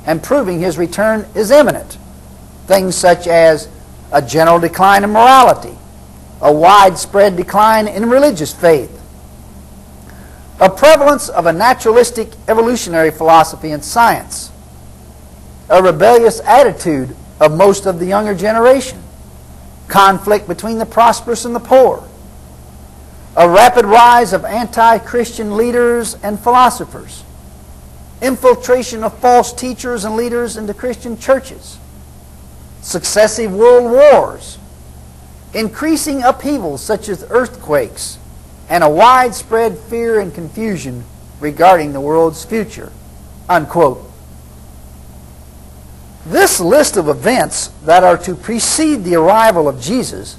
and proving his return is imminent. Things such as a general decline in morality, a widespread decline in religious faith, a prevalence of a naturalistic evolutionary philosophy and science, a rebellious attitude of most of the younger generation, conflict between the prosperous and the poor, a rapid rise of anti-Christian leaders and philosophers, infiltration of false teachers and leaders into Christian churches, successive world wars, increasing upheavals such as earthquakes, and a widespread fear and confusion regarding the world's future." Unquote. This list of events that are to precede the arrival of Jesus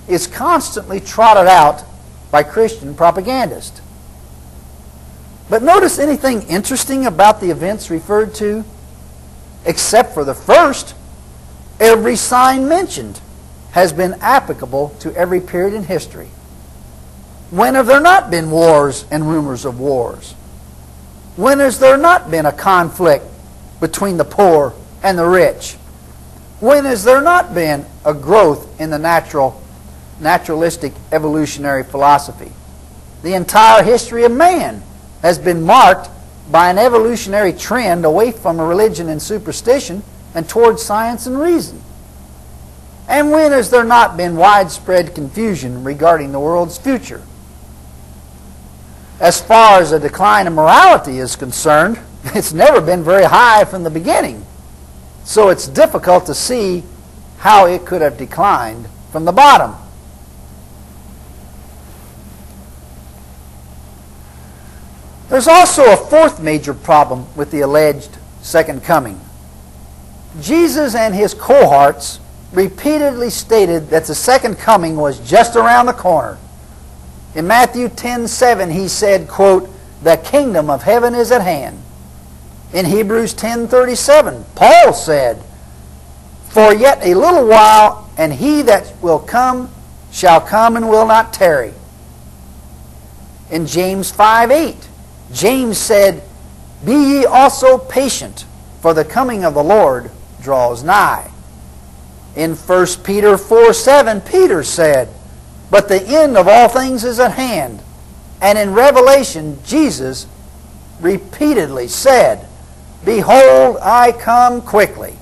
is constantly trotted out by Christian propagandists. But notice anything interesting about the events referred to? Except for the first, every sign mentioned has been applicable to every period in history. When have there not been wars and rumors of wars? When has there not been a conflict between the poor and the rich? When has there not been a growth in the naturalistic evolutionary philosophy? The entire history of man has been marked by an evolutionary trend away from religion and superstition and towards science and reason. And when has there not been widespread confusion regarding the world's future? As far as a decline in morality is concerned, it's never been very high from the beginning. So it's difficult to see how it could have declined from the bottom. There's also a fourth major problem with the alleged second coming. Jesus and his cohorts repeatedly stated that the second coming was just around the corner. In Matthew 10:7 he said, quote, "The kingdom of heaven is at hand." In Hebrews 10:37 Paul said, "For yet a little while, and he that will come shall come and will not tarry." In James 5:8 James said, "Be ye also patient, for the coming of the Lord draws nigh." In 1 Peter 4:7 Peter said, "But the end of all things is at hand." And in Revelation, Jesus repeatedly said, "Behold, I come quickly."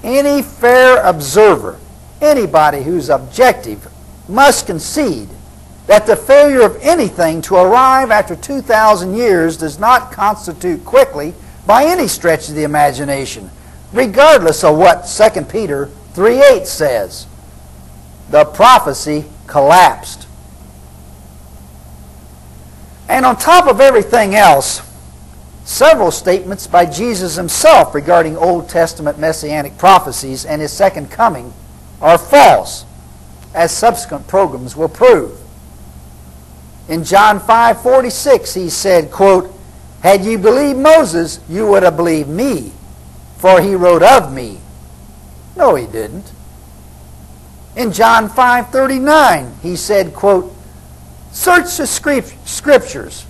Any fair observer, anybody who's objective, must concede that the failure of anything to arrive after 2,000 years does not constitute quickly by any stretch of the imagination, regardless of what 2 Peter 3:8 says. The prophecy collapsed. And on top of everything else, several statements by Jesus himself regarding Old Testament messianic prophecies and his second coming are false, as subsequent programs will prove. In John 5:46 he said, quote, "Had ye believed Moses, you would have believed me, for he wrote of me." No, he didn't. In John 5:39 he said, quote, "Search the scriptures.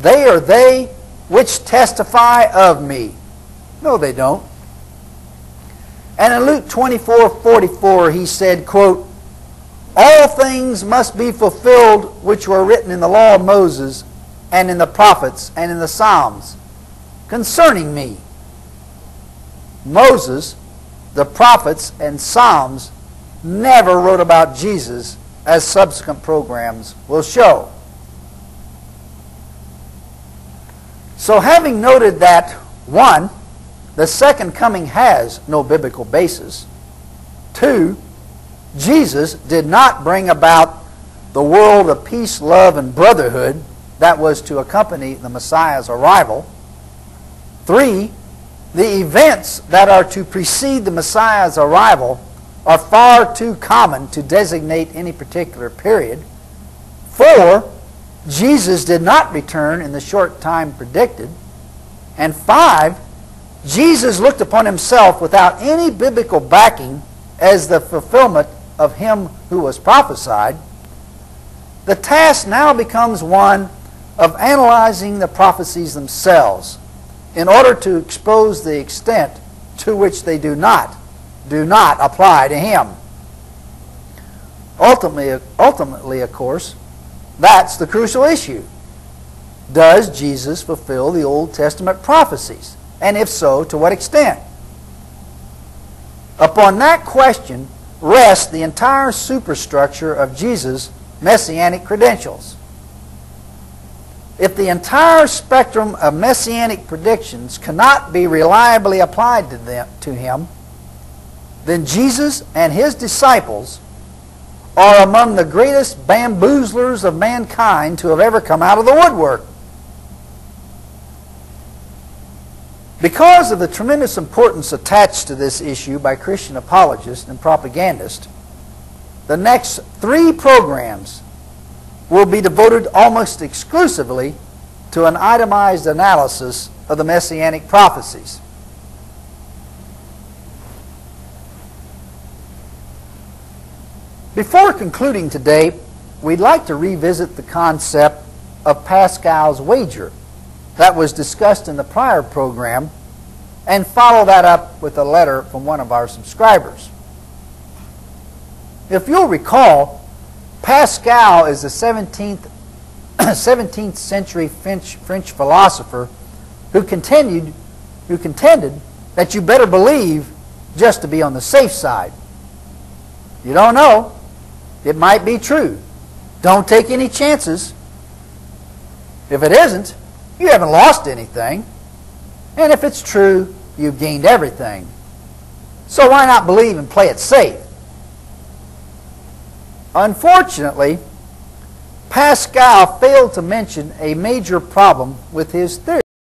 They are they which testify of me." No, they don't. And in Luke 24:44 he said, quote, "All things must be fulfilled which were written in the law of Moses and in the prophets and in the Psalms concerning me." Moses, the prophets, and Psalms never wrote about Jesus, as subsequent programs will show. So having noted that, 1, the second coming has no biblical basis. 2, Jesus did not bring about the world of peace, love, and brotherhood that was to accompany the Messiah's arrival. 3, the events that are to precede the Messiah's arrival are far too common to designate any particular period. 4, Jesus did not return in the short time predicted. And 5, Jesus looked upon himself without any biblical backing as the fulfillment of him who was prophesied. The task now becomes one of analyzing the prophecies themselves in order to expose the extent to which they do not apply to him. Ultimately, of course, that's the crucial issue. Does Jesus fulfill the Old Testament prophecies? And if so, to what extent? Upon that question rests the entire superstructure of Jesus' messianic credentials. If the entire spectrum of messianic predictions cannot be reliably applied to him, then Jesus and his disciples are among the greatest bamboozlers of mankind to have ever come out of the woodwork. Because of the tremendous importance attached to this issue by Christian apologists and propagandists, the next 3 programs will be devoted almost exclusively to an itemized analysis of the messianic prophecies. Before concluding today, we'd like to revisit the concept of Pascal's wager that was discussed in the prior program and follow that up with a letter from one of our subscribers. If you'll recall, Pascal is a 17th century French philosopher who contended that you better believe just to be on the safe side. You don't know. It might be true. Don't take any chances. If it isn't, you haven't lost anything. And if it's true, you've gained everything. So why not believe and play it safe? Unfortunately, Pascal failed to mention a major problem with his theory.